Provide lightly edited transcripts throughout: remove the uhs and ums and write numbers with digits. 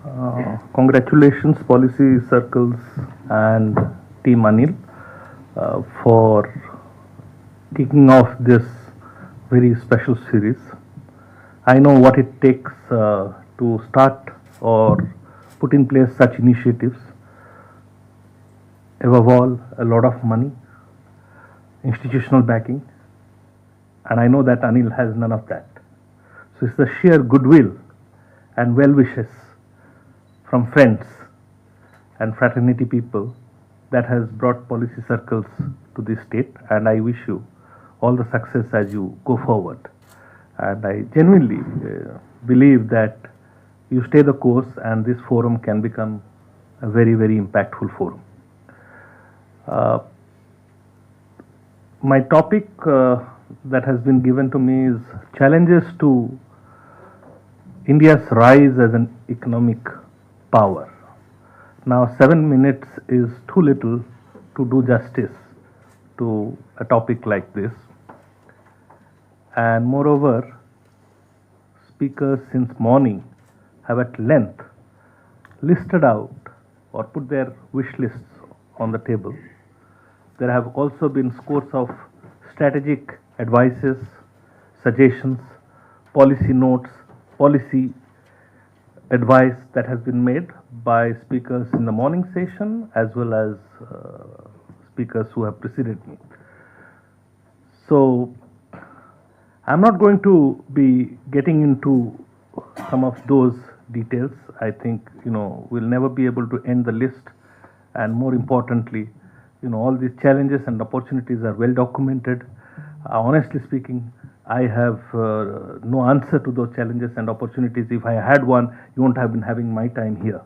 Congratulations, Policy Circles and Team Anil, for kicking off this very special series. I know what it takes to start or put in place such initiatives. Above all, a lot of money, institutional backing, and I know that Anil has none of that. So it's the sheer goodwill and well wishes from friends and fraternity people that has brought Policy Circles to this state, and I wish you all the success as you go forward. And I genuinely believe that you stay the course and this forum can become a very, very impactful forum. My topic that has been given to me is challenges to India's rise as an economic power. Now, 7 minutes is too little to do justice to a topic like this. And moreover, speakers since morning have at length listed out or put their wish lists on the table. There have also been scores of strategic advices, suggestions, policy notes, policy advice that has been made by speakers in the morning session as well as speakers who have preceded me. So I'm not going to be getting into some of those details. I think we'll never be able to end the list, and more importantly, all these challenges and opportunities are well documented. Honestly speaking, I have no answer to those challenges and opportunities. If I had one, you won't have been having my time here.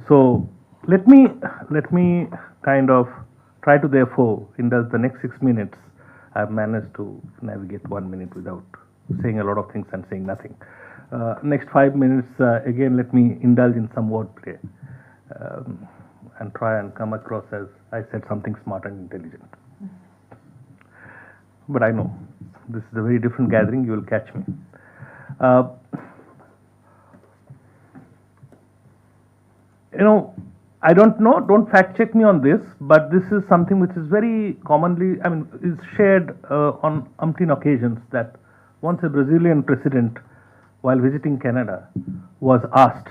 So let me kind of try to therefore indulge the next 6 minutes. I've managed to navigate 1 minute without saying a lot of things and saying nothing. Next 5 minutes, again, let me indulge in some wordplay and try and come across as I said something smart and intelligent. But I know this is a very different gathering, you will catch me. I don't know, don't fact check me on this, but this is something which is very commonly, is shared on umpteen occasions, that once a Brazilian president, while visiting Canada, was asked,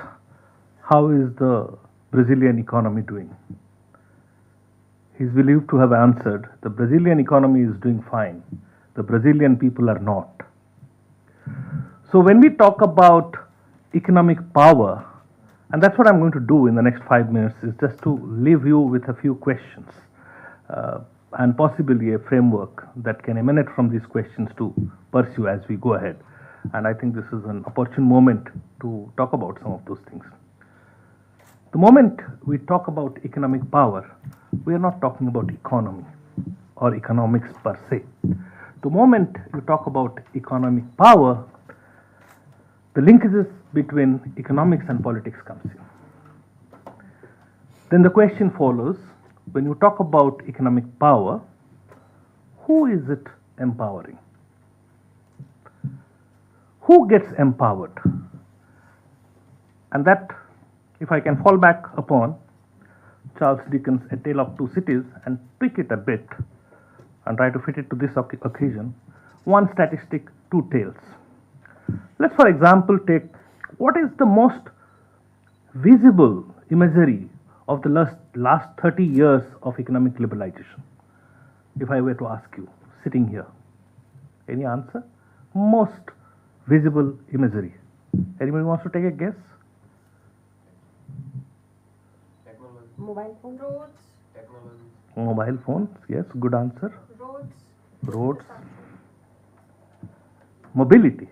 how is the Brazilian economy doing? He is believed to have answered, the Brazilian economy is doing fine, the Brazilian people are not. So when we talk about economic power, and that's what I'm going to do in the next 5 minutes, is just to leave you with a few questions and possibly a framework that can emanate from these questions to pursue as we go ahead. And I think this is an opportune moment to talk about some of those things. The moment we talk about economic power, we are not talking about economy or economics per se. The moment you talk about economic power, the linkages between economics and politics comes in. Then the question follows, when you talk about economic power, who is it empowering? Who gets empowered? And that, if I can fall back upon Charles Dickens' A Tale of Two Cities and tweak it a bit and try to fit it to this occasion, one statistic, two tales. Let's, for example, take what is the most visible imagery of the last 30 years of economic liberalization? If I were to ask you, sitting here, any answer? Most visible imagery. Anybody wants to take a guess? Technology. Mobile phone. Roads. Technology. Mobile phones, yes, good answer. Roads. Roads. Mobility.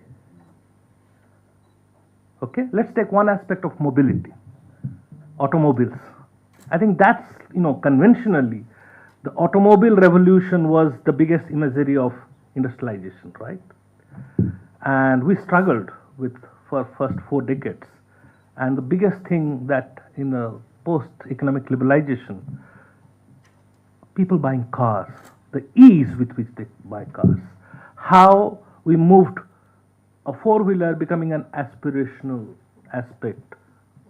Okay, let's take one aspect of mobility. Automobiles. I think that's, conventionally, the automobile revolution was the biggest imagery of industrialization, right? And we struggled with for first 4 decades. And the biggest thing that in the post-economic liberalization, people buying cars, the ease with which they buy cars, how we moved a four-wheeler becoming an aspirational aspect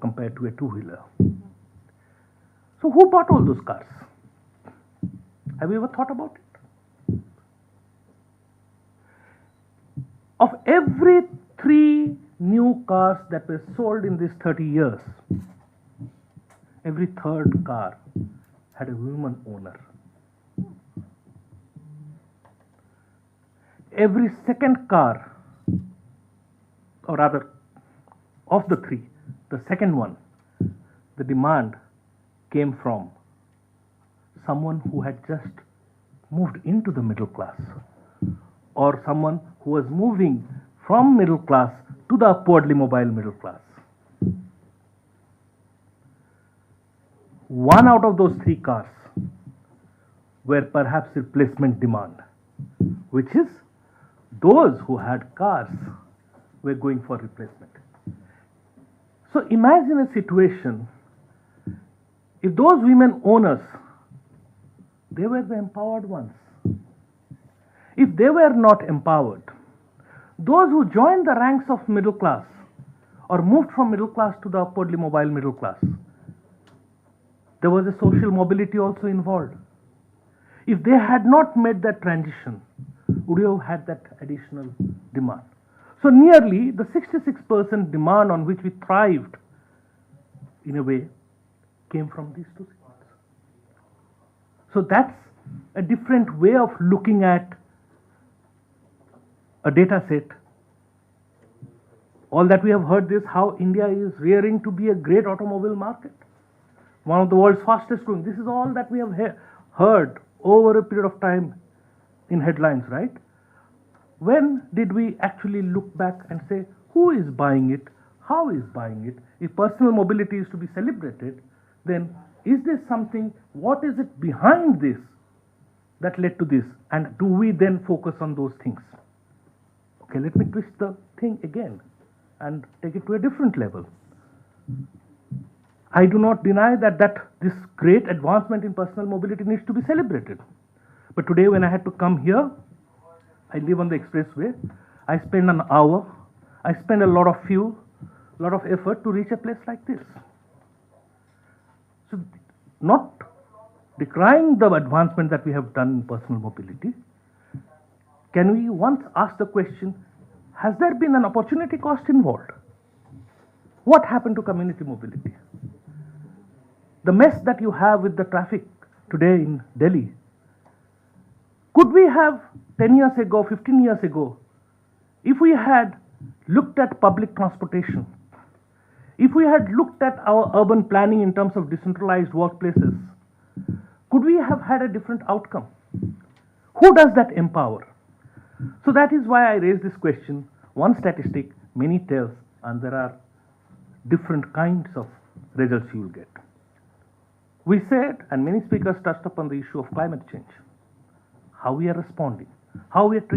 compared to a two-wheeler. So who bought all those cars? Have you ever thought about it? Of every 3 new cars that were sold in these 30 years, every third car had a woman owner. Every second car, or rather, of the 3, the second one, the demand came from someone who had just moved into the middle class, or someone who was moving from middle class to the upwardly mobile middle class. 1 out of those 3 cars were perhaps replacement demand, which is those who had cars were going for replacement. So imagine a situation, if those women owners, they were the empowered ones. If they were not empowered, those who joined the ranks of middle class or moved from middle class to the upwardly mobile middle class, there was a social mobility also involved. If they had not made that transition, would you have had that additional demand? So nearly the 66% demand on which we thrived, in a way, came from these 2 segments. So that's a different way of looking at a data set. All that we have heard is how India is rearing to be a great automobile market, one of the world's fastest growing. This is all that we have heard over a period of time in headlines, right? When did we actually look back and say, who is buying it? How is buying it? If personal mobility is to be celebrated, then is there something, what is it behind this that led to this? And do we then focus on those things? Okay, let me twist the thing again and take it to a different level. I do not deny that this great advancement in personal mobility needs to be celebrated. But today when I had to come here, I live on the expressway, I spend an hour, I spend a lot of fuel, a lot of effort to reach a place like this. So, not decrying the advancement that we have done in personal mobility, can we once ask the question, has there been an opportunity cost involved? What happened to community mobility? The mess that you have with the traffic today in Delhi, could we have 10 years ago, 15 years ago, if we had looked at public transportation, if we had looked at our urban planning in terms of decentralized workplaces, could we have had a different outcome? Who does that empower? So that is why I raised this question. One statistic, many tales, and there are different kinds of results you will get. We said, and many speakers touched upon the issue of climate change, how we are responding, how we are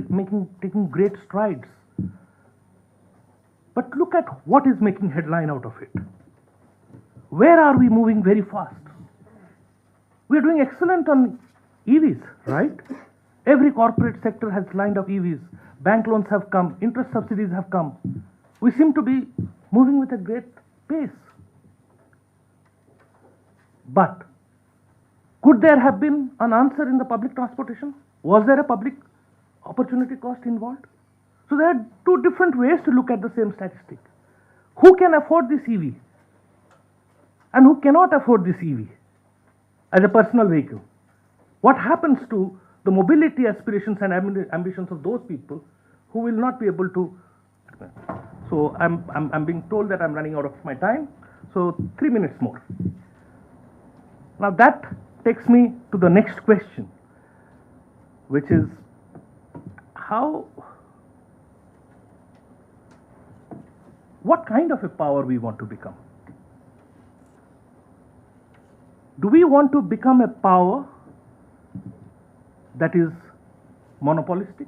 taking great strides. But look at what is making headline out of it. Where are we moving very fast? We are doing excellent on EVs, right? Every corporate sector has lined up EVs. Bank loans have come, interest subsidies have come. We seem to be moving with a great pace. But could there have been an answer in the public transportation? Was there a public opportunity cost involved? So there are 2 different ways to look at the same statistic. Who can afford this EV? And who cannot afford this EV as a personal vehicle? What happens to the mobility aspirations and ambitions of those people who will not be able to? So I'm being told that I'm running out of my time. So 3 minutes more. Now that takes me to the next question, which is what kind of a power we want to become? Do we want to become a power that is monopolistic,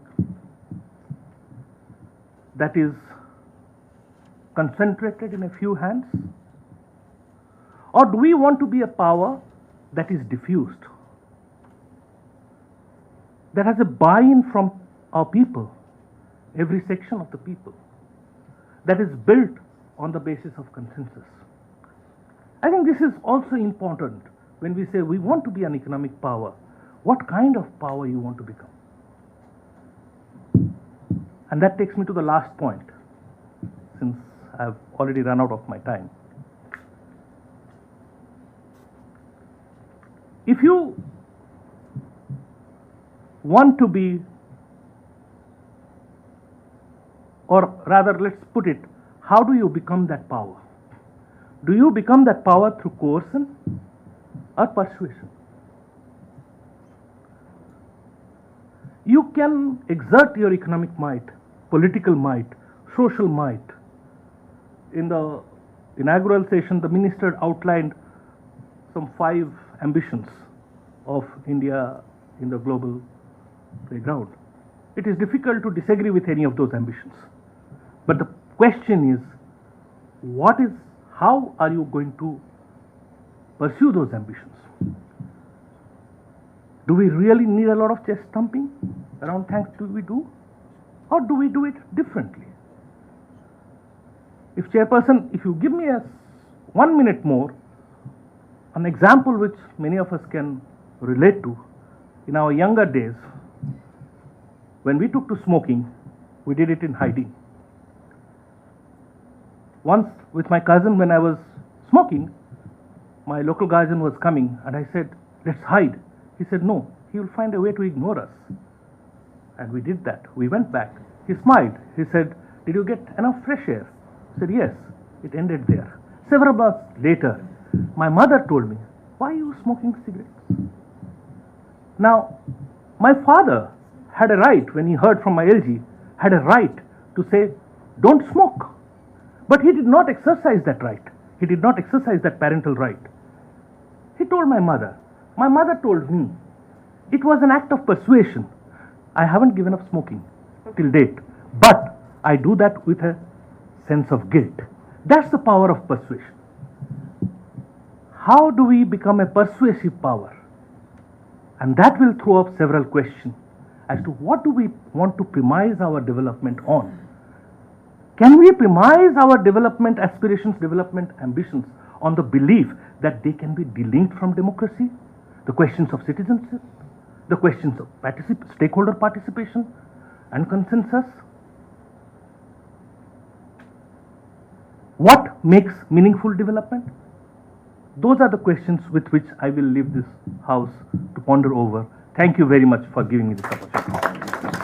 that is concentrated in a few hands? Or do we want to be a power that is diffused, that has a buy-in from our people, every section of the people, that is built on the basis of consensus. I think this is also important when we say we want to be an economic power. What kind of power you want to become? And that takes me to the last point, since I've already run out of my time. If you want to be, or rather let's put it, how do you become that power? Do you become that power through coercion or persuasion? You can exert your economic might, political might, social might. In the inaugural session, the minister outlined some 5 ambitions of India in the global playground. It is difficult to disagree with any of those ambitions. But the question is, how are you going to pursue those ambitions? Do we really need a lot of chest thumping around thanks do we do? Or do we do it differently? If Chairperson, if you give me 1 minute more, an example which many of us can relate to, in our younger days, when we took to smoking, we did it in hiding. Once with my cousin, when I was smoking, my local guardian was coming and I said, let's hide. He said, no, he will find a way to ignore us. And we did that. We went back. He smiled. He said, did you get enough fresh air? I said, yes. It ended there. Several months later, my mother told me, why are you smoking cigarettes? Now, my father had a right, when he heard from my LG, had a right to say, don't smoke. But he did not exercise that right. He did not exercise that parental right. He told my mother. My mother told me, it was an act of persuasion. I haven't given up smoking till date, but I do that with a sense of guilt. That's the power of persuasion. How do we become a persuasive power? And that will throw up several questions as to what do we want to premise our development on. Can we premise our development aspirations, development ambitions on the belief that they can be delinked from democracy, the questions of citizenship, the questions of stakeholder participation and consensus? What makes meaningful development? Those are the questions with which I will leave this house to ponder over. Thank you very much for giving me this opportunity.